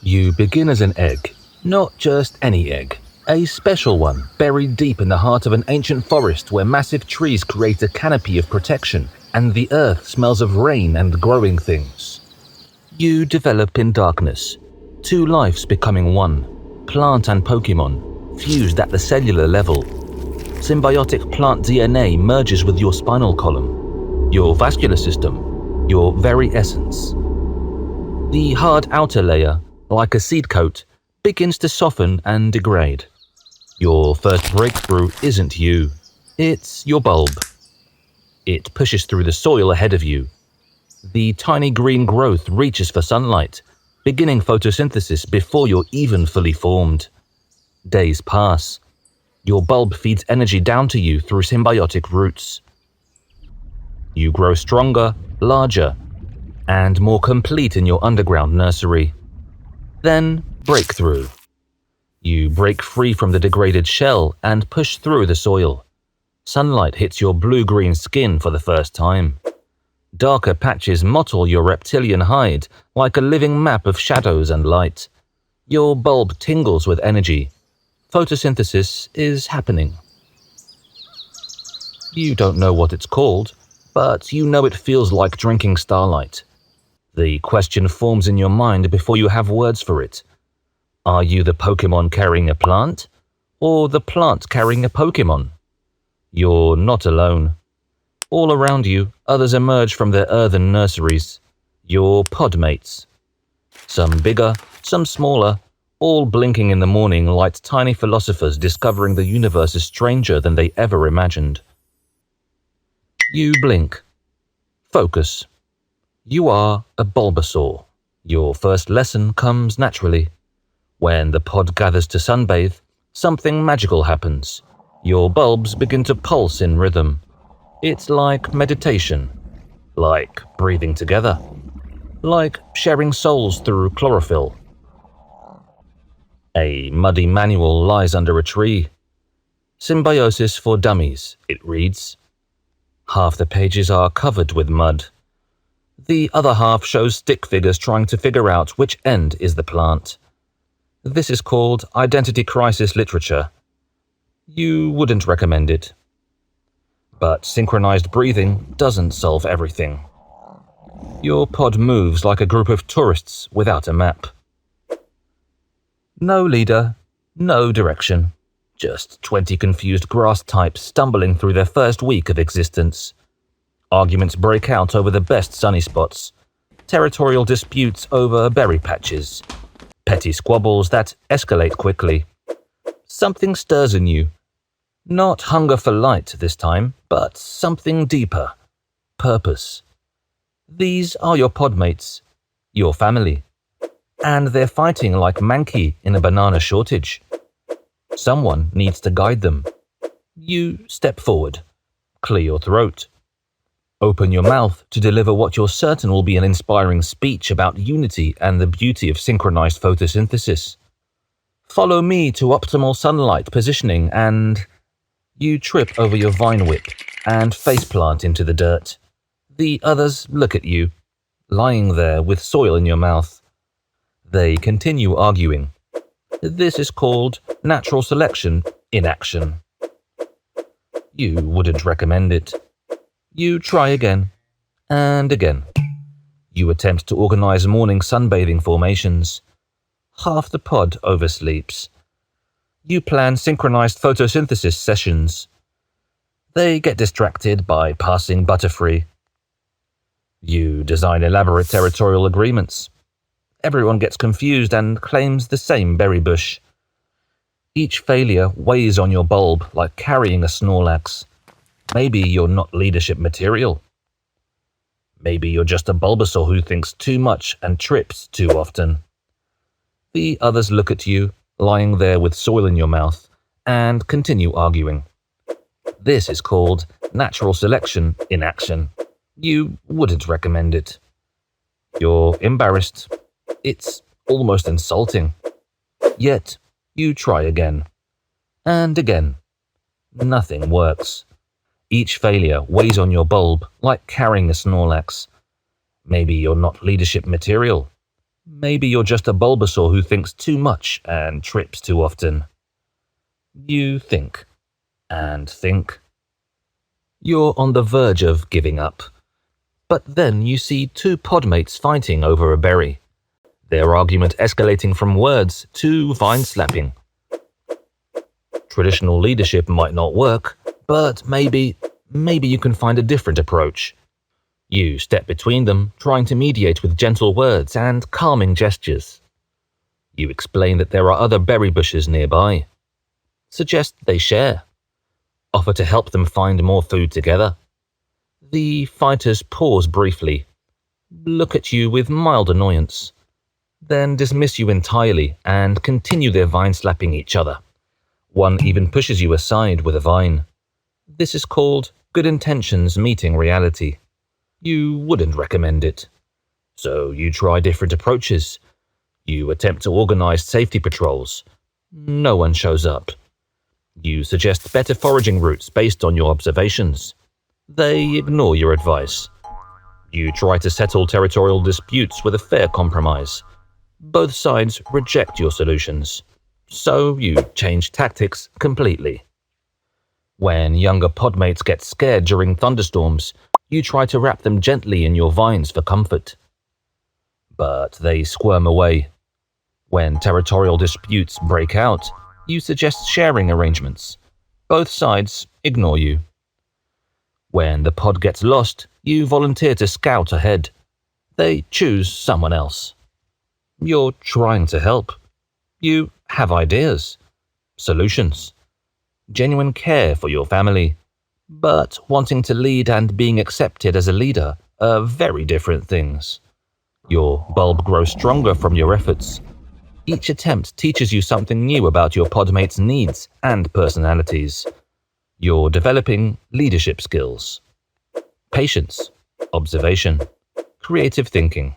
You begin as an egg, not just any egg. A special one, buried deep in the heart of an ancient forest where massive trees create a canopy of protection and the earth smells of rain and growing things. You develop in darkness, two lives becoming one, plant and Pokémon, fused at the cellular level. Symbiotic plant DNA merges with your spinal column, your vascular system, your very essence. The hard outer layer, like a seed coat, begins to soften and degrade. Your first breakthrough isn't you, it's your bulb. It pushes through the soil ahead of you. The tiny green growth reaches for sunlight, beginning photosynthesis before you're even fully formed. Days pass. Your bulb feeds energy down to you through symbiotic roots. You grow stronger, larger, and more complete in your underground nursery. Then, breakthrough. You break free from the degraded shell and push through the soil. Sunlight hits your blue-green skin for the first time. Darker patches mottle your reptilian hide like a living map of shadows and light. Your bulb tingles with energy. Photosynthesis is happening. You don't know what it's called, but you know it feels like drinking starlight. The question forms in your mind before you have words for it. Are you the Pokémon carrying a plant, or the plant carrying a Pokémon? You're not alone. All around you, others emerge from their earthen nurseries, your podmates. Some bigger, some smaller, all blinking in the morning like tiny philosophers discovering the universe is stranger than they ever imagined. You blink. Focus. You are a Bulbasaur. Your first lesson comes naturally. When the pod gathers to sunbathe, something magical happens. Your bulbs begin to pulse in rhythm. It's like meditation, like breathing together, like sharing souls through chlorophyll. A muddy manual lies under a tree. Symbiosis for Dummies, it reads. Half the pages are covered with mud. The other half shows stick figures trying to figure out which end is the plant. This is called identity crisis literature. You wouldn't recommend it. But synchronized breathing doesn't solve everything. Your pod moves like a group of tourists without a map. No leader, no direction. Just 20 confused grass types stumbling through their first week of existence. Arguments break out over the best sunny spots. Territorial disputes over berry patches. Petty squabbles that escalate quickly. Something stirs in you. Not hunger for light this time, but something deeper. Purpose. These are your podmates, your family. And they're fighting like Mankey in a banana shortage. Someone needs to guide them. You step forward. Clear your throat. Open your mouth to deliver what you're certain will be an inspiring speech about unity and the beauty of synchronized photosynthesis. Follow me to optimal sunlight positioning and... You trip over your vine whip and faceplant into the dirt. The others look at you, lying there with soil in your mouth. They continue arguing. This is called natural selection in action. You wouldn't recommend it. You try again, and again. You attempt to organize morning sunbathing formations. Half the pod oversleeps. You plan synchronized photosynthesis sessions. They get distracted by passing Butterfree. You design elaborate territorial agreements. Everyone gets confused and claims the same berry bush. Each failure weighs on your bulb like carrying a Snorlax. Maybe you're not leadership material. Maybe you're just a Bulbasaur who thinks too much and trips too often. The others look at you, lying there with soil in your mouth, and continue arguing. This is called natural selection in action. You wouldn't recommend it. You're embarrassed. It's almost insulting. Yet, you try again. And again. Nothing works. Each failure weighs on your bulb like carrying a Snorlax. Maybe you're not leadership material. Maybe you're just a Bulbasaur who thinks too much and trips too often. You think and think. You're on the verge of giving up. But then you see two podmates fighting over a berry, their argument escalating from words to vine slapping. Traditional leadership might not work, but maybe you can find a different approach. You step between them, trying to mediate with gentle words and calming gestures. You explain that there are other berry bushes nearby. Suggest they share. Offer to help them find more food together. The fighters pause briefly, look at you with mild annoyance, then dismiss you entirely and continue their vine slapping each other. One even pushes you aside with a vine. This is called good intentions meeting reality. You wouldn't recommend it. So you try different approaches. You attempt to organize safety patrols. No one shows up. You suggest better foraging routes based on your observations. They ignore your advice. You try to settle territorial disputes with a fair compromise. Both sides reject your solutions. So you change tactics completely. When younger podmates get scared during thunderstorms, you try to wrap them gently in your vines for comfort. But they squirm away. When territorial disputes break out, you suggest sharing arrangements. Both sides ignore you. When the pod gets lost, you volunteer to scout ahead. They choose someone else. You're trying to help. You have ideas, solutions, genuine care for your family. But wanting to lead and being accepted as a leader are very different things. Your bulb grows stronger from your efforts. Each attempt teaches you something new about your podmates' needs and personalities. You're developing leadership skills, patience, observation, creative thinking.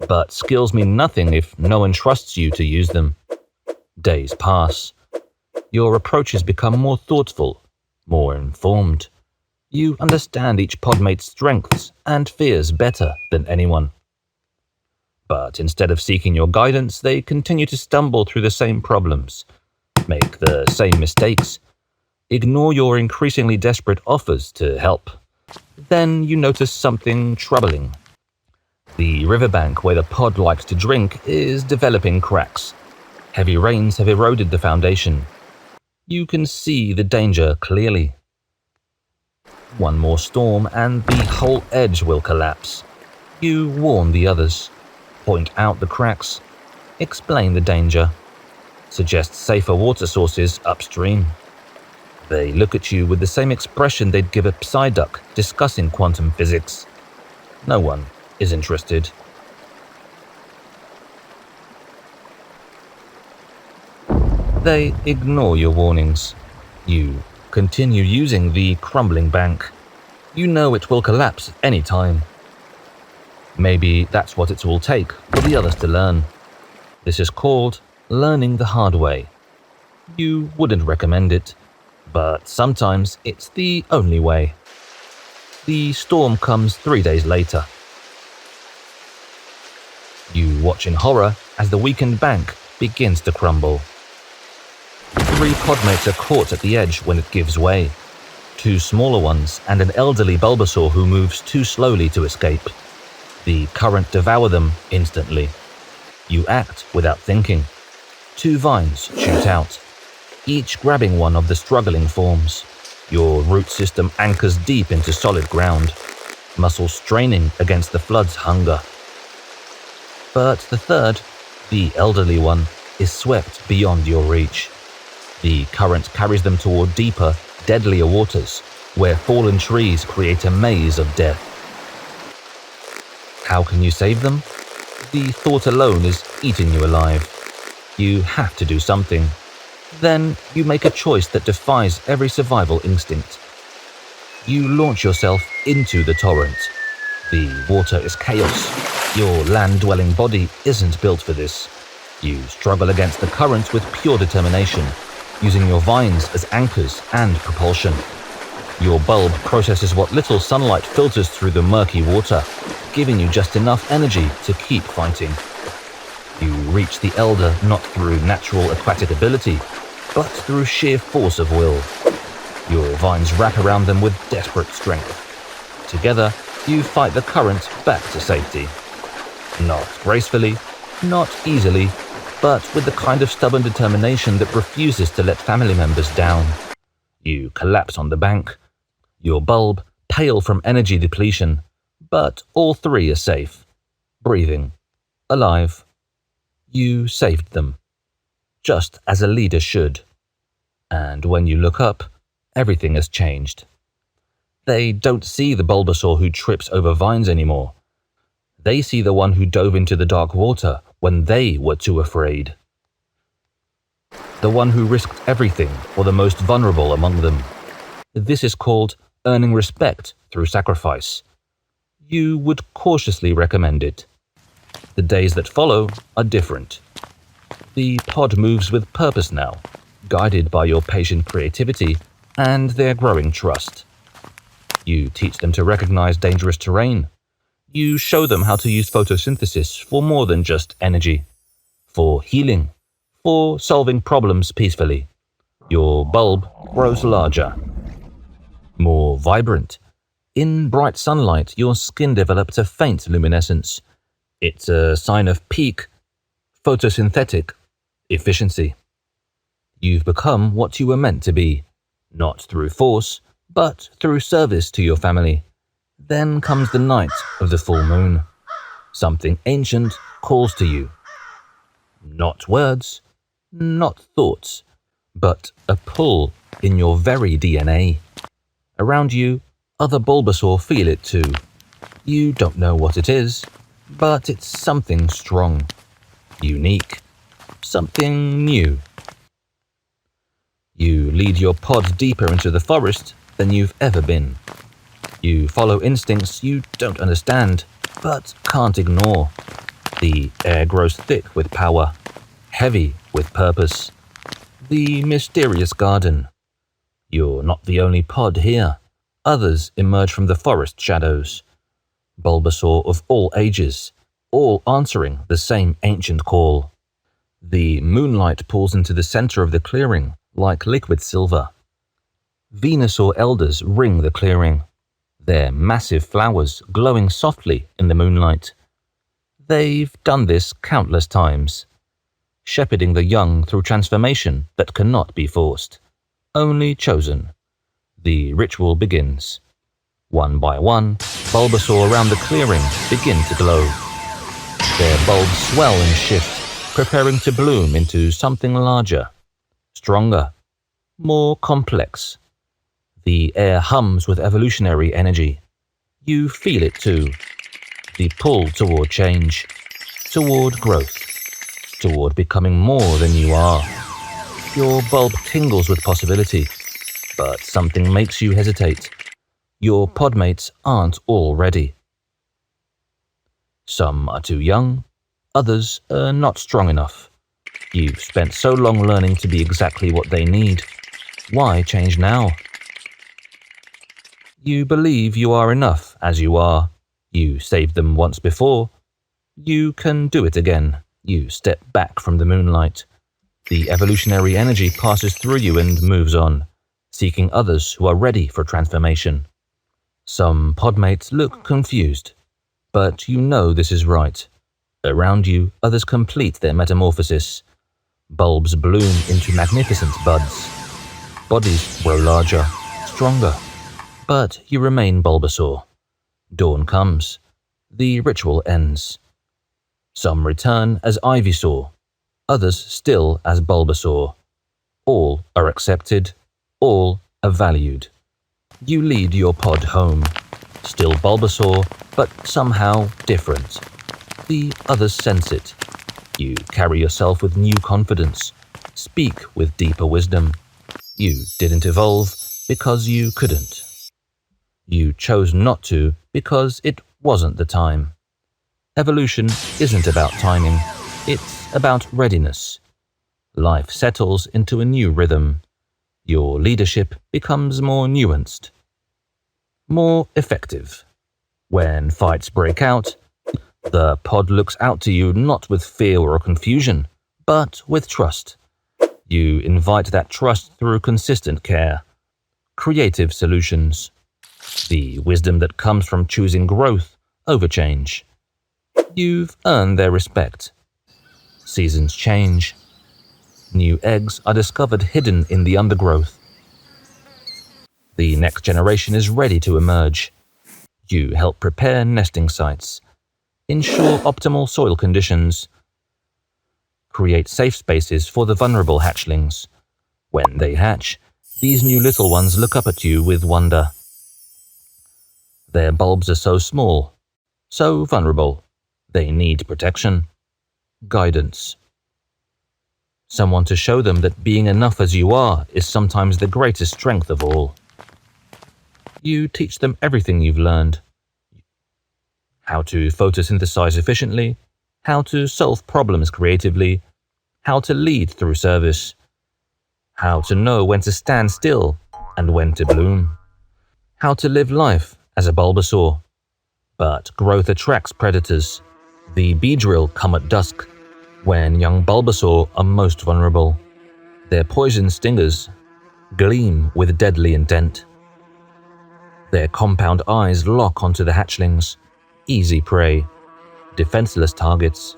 But skills mean nothing if no one trusts you to use them. Days pass. Your approaches become more thoughtful, more informed. You understand each podmate's strengths and fears better than anyone. But instead of seeking your guidance, they continue to stumble through the same problems, make the same mistakes, ignore your increasingly desperate offers to help. Then you notice something troubling. The riverbank where the pod likes to drink is developing cracks. Heavy rains have eroded the foundation. You can see the danger clearly. One more storm and the whole edge will collapse. You warn the others, point out the cracks, explain the danger, suggest safer water sources upstream. They look at you with the same expression they'd give a Psyduck discussing quantum physics. No one is interested. They ignore your warnings. You continue using the crumbling bank. You know it will collapse any time. Maybe that's what it will take for the others to learn. This is called learning the hard way. You wouldn't recommend it, but sometimes it's the only way. The storm comes 3 days later. You watch in horror as the weakened bank begins to crumble. 3 podmates are caught at the edge when it gives way. 2 smaller ones and an elderly Bulbasaur who moves too slowly to escape. The current devour them instantly. You act without thinking. 2 vines shoot out, each grabbing one of the struggling forms. Your root system anchors deep into solid ground, muscles straining against the flood's hunger. But the third, the elderly one, is swept beyond your reach. The current carries them toward deeper, deadlier waters, where fallen trees create a maze of death. How can you save them? The thought alone is eating you alive. You have to do something. Then you make a choice that defies every survival instinct. You launch yourself into the torrent. The water is chaos. Your land-dwelling body isn't built for this. You struggle against the current with pure determination, using your vines as anchors and propulsion. Your bulb processes what little sunlight filters through the murky water, giving you just enough energy to keep fighting. reach the Elder not through natural aquatic ability, but through sheer force of will. Your vines wrap around them with desperate strength. Together, you fight the current back to safety. Not gracefully, not easily, but with the kind of stubborn determination that refuses to let family members down. You collapse on the bank, your bulb pale from energy depletion, but all three are safe, breathing, alive. You saved them, just as a leader should. And when you look up, everything has changed. They don't see the Bulbasaur who trips over vines anymore. They see the one who dove into the dark water when they were too afraid. The one who risked everything for the most vulnerable among them. This is called earning respect through sacrifice. You would cautiously recommend it. The days that follow are different. The pod moves with purpose now, guided by your patient creativity and their growing trust. You teach them to recognize dangerous terrain. You show them how to use photosynthesis for more than just energy, for healing, for solving problems peacefully. Your bulb grows larger, more vibrant. In bright sunlight, your skin develops a faint luminescence. It's a sign of peak photosynthetic efficiency. You've become what you were meant to be, not through force, but through service to your family. Then comes the night of the full moon. Something ancient calls to you. Not words, not thoughts, but a pull in your very DNA. Around you, other Bulbasaur feel it too. You don't know what it is, but it's something strong, unique, something new. You lead your pod deeper into the forest than you've ever been. You follow instincts you don't understand, but can't ignore. The air grows thick with power, heavy with purpose. The mysterious garden. You're not the only pod here. Others emerge from the forest shadows. Bulbasaur of all ages, all answering the same ancient call. The moonlight pulls into the center of the clearing like liquid silver. Venusaur elders ring the clearing, their massive flowers glowing softly in the moonlight. They've done this countless times, shepherding the young through transformation that cannot be forced, only chosen. The ritual begins. One by one, Bulbasaur around the clearing begin to glow. Their bulbs swell and shift, preparing to bloom into something larger, stronger, more complex. The air hums with evolutionary energy. You feel it too. The pull toward change, toward growth, toward becoming more than you are. Your bulb tingles with possibility, but something makes you hesitate. Your podmates aren't all ready. Some are too young, others are not strong enough. You've spent so long learning to be exactly what they need. Why change now? You believe you are enough as you are. You saved them once before. You can do it again. You step back from the moonlight. The evolutionary energy passes through you and moves on, seeking others who are ready for transformation. Some podmates look confused, but you know this is right. Around you, others complete their metamorphosis. Bulbs bloom into magnificent buds. Bodies grow larger, stronger. But you remain Bulbasaur. Dawn comes. The ritual ends. Some return as Ivysaur, others still as Bulbasaur. All are accepted, all are valued. You lead your pod home. Still Bulbasaur, but somehow different. The others sense it. You carry yourself with new confidence, speak with deeper wisdom. You didn't evolve because you couldn't. You chose not to because it wasn't the time. Evolution isn't about timing, it's about readiness. Life settles into a new rhythm. Your leadership becomes more nuanced, more effective. When fights break out, The pod looks out to you not with fear or confusion, but with trust. You invite that trust through consistent care, creative solutions, the wisdom that comes from choosing growth over change. You've earned their respect. Seasons change. New eggs are discovered hidden in the undergrowth. The next generation is ready to emerge. You help prepare nesting sites, ensure optimal soil conditions, create safe spaces for the vulnerable hatchlings. When they hatch, these new little ones look up at you with wonder. Their bulbs are so small, so vulnerable. They need protection, guidance. Someone to show them that being enough as you are is sometimes the greatest strength of all. You teach them everything you've learned. How to photosynthesize efficiently, how to solve problems creatively, how to lead through service, how to know when to stand still and when to bloom, how to live life as a Bulbasaur. But growth attracts predators. The Beedrill come at dusk, when young Bulbasaur are most vulnerable. Their poison stingers gleam with deadly intent. Their compound eyes lock onto the hatchlings, easy prey, defenseless targets.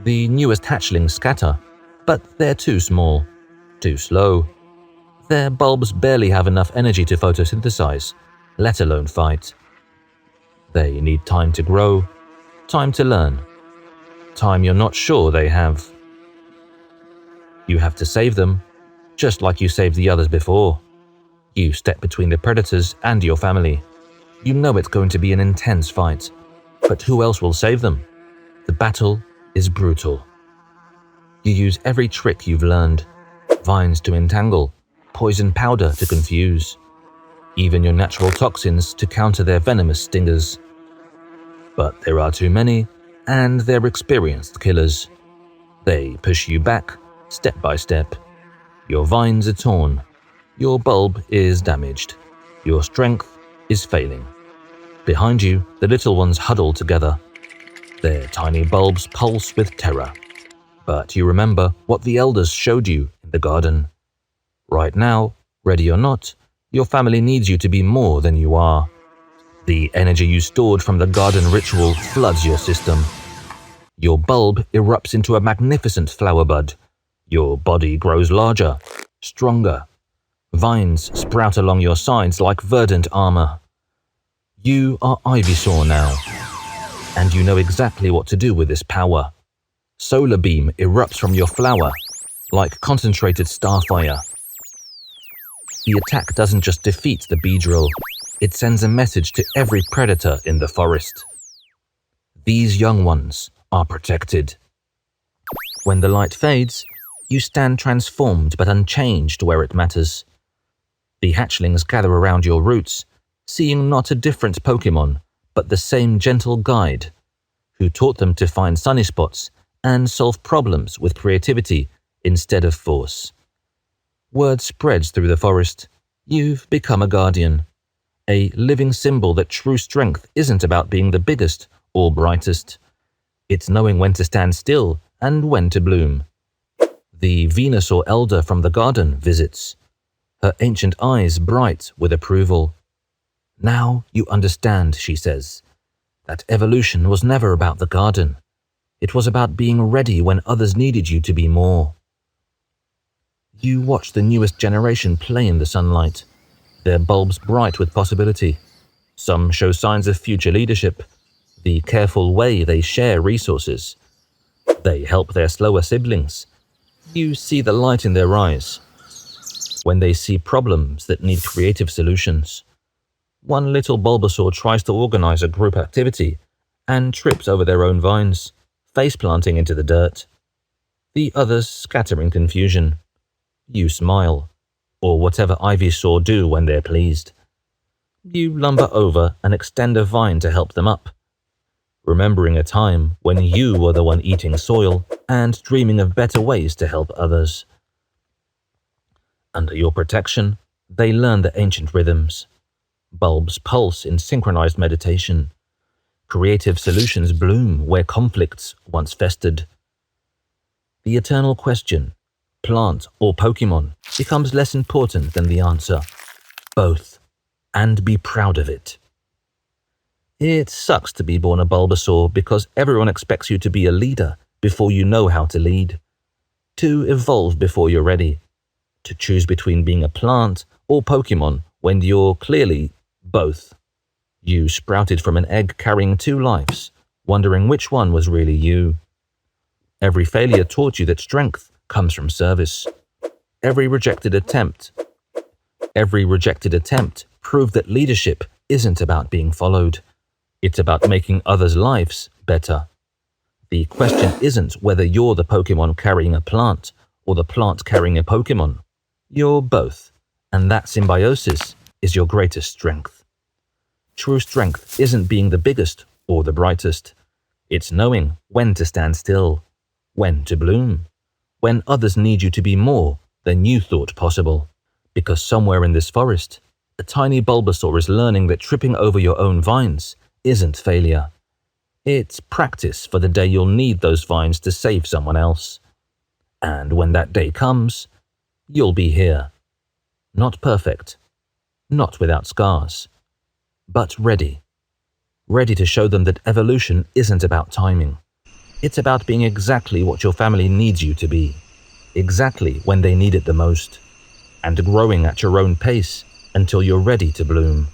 The newest hatchlings scatter, but they're too small, too slow. Their bulbs barely have enough energy to photosynthesize, let alone fight. They need time to grow, time to learn, time you're not sure they have. You have to save them, just like you saved the others before. You step between the predators and your family. You know it's going to be an intense fight, but who else will save them? The battle is brutal. You use every trick you've learned, vines to entangle, poison powder to confuse, even your natural toxins to counter their venomous stingers. But there are too many, and they're experienced killers. They push you back, step by step. Your vines are torn. Your bulb is damaged. Your strength is failing. Behind you, the little ones huddle together. Their tiny bulbs pulse with terror. But you remember what the elders showed you in the garden. Right now, ready or not, your family needs you to be more than you are. The energy you stored from the garden ritual floods your system. Your bulb erupts into a magnificent flower bud. Your body grows larger, stronger. Vines sprout along your sides like verdant armor. You are Ivysaur now, and you know exactly what to do with this power. Solar beam erupts from your flower like concentrated starfire. The attack doesn't just defeat the Beedrill, it sends a message to every predator in the forest. These young ones are protected. When the light fades, you stand transformed but unchanged where it matters. The hatchlings gather around your roots, seeing not a different Pokémon, but the same gentle guide, who taught them to find sunny spots and solve problems with creativity instead of force. Word spreads through the forest. You've become a guardian, a living symbol that true strength isn't about being the biggest or brightest. It's knowing when to stand still and when to bloom. The Venusaur elder from the garden visits, her ancient eyes bright with approval. Now you understand, she says, that evolution was never about the garden. It was about being ready when others needed you to be more. You watch the newest generation play in the sunlight, their bulbs bright with possibility. Some show signs of future leadership, the careful way they share resources. They help their slower siblings. You see the light in their eyes when they see problems that need creative solutions. One little Bulbasaur tries to organize a group activity and trips over their own vines, face-planting into the dirt. The others scatter in confusion. You smile, or whatever Ivysaur do when they're pleased. You lumber over and extend a vine to help them up, remembering a time when you were the one eating soil and dreaming of better ways to help others. Under your protection, they learn the ancient rhythms. Bulbs pulse in synchronized meditation. Creative solutions bloom where conflicts once festered. The eternal question, plant or Pokémon, becomes less important than the answer. Both. And be proud of it. It sucks to be born a Bulbasaur because everyone expects you to be a leader before you know how to lead. To evolve before you're ready. To choose between being a plant or Pokémon when you're clearly both. You sprouted from an egg carrying 2 lives, wondering which one was really you. Every failure taught you that strength comes from service. Every rejected attempt proved that leadership isn't about being followed. It's about making others' lives better. The question isn't whether you're the Pokémon carrying a plant or the plant carrying a Pokémon. You're both, and that symbiosis is your greatest strength. True strength isn't being the biggest or the brightest. It's knowing when to stand still, when to bloom, when others need you to be more than you thought possible. Because somewhere in this forest, a tiny Bulbasaur is learning that tripping over your own vines isn't failure. It's practice for the day you'll need those vines to save someone else. And when that day comes, you'll be here. Not perfect, not without scars, but ready. Ready to show them that evolution isn't about timing. It's about being exactly what your family needs you to be, exactly when they need it the most, and growing at your own pace until you're ready to bloom.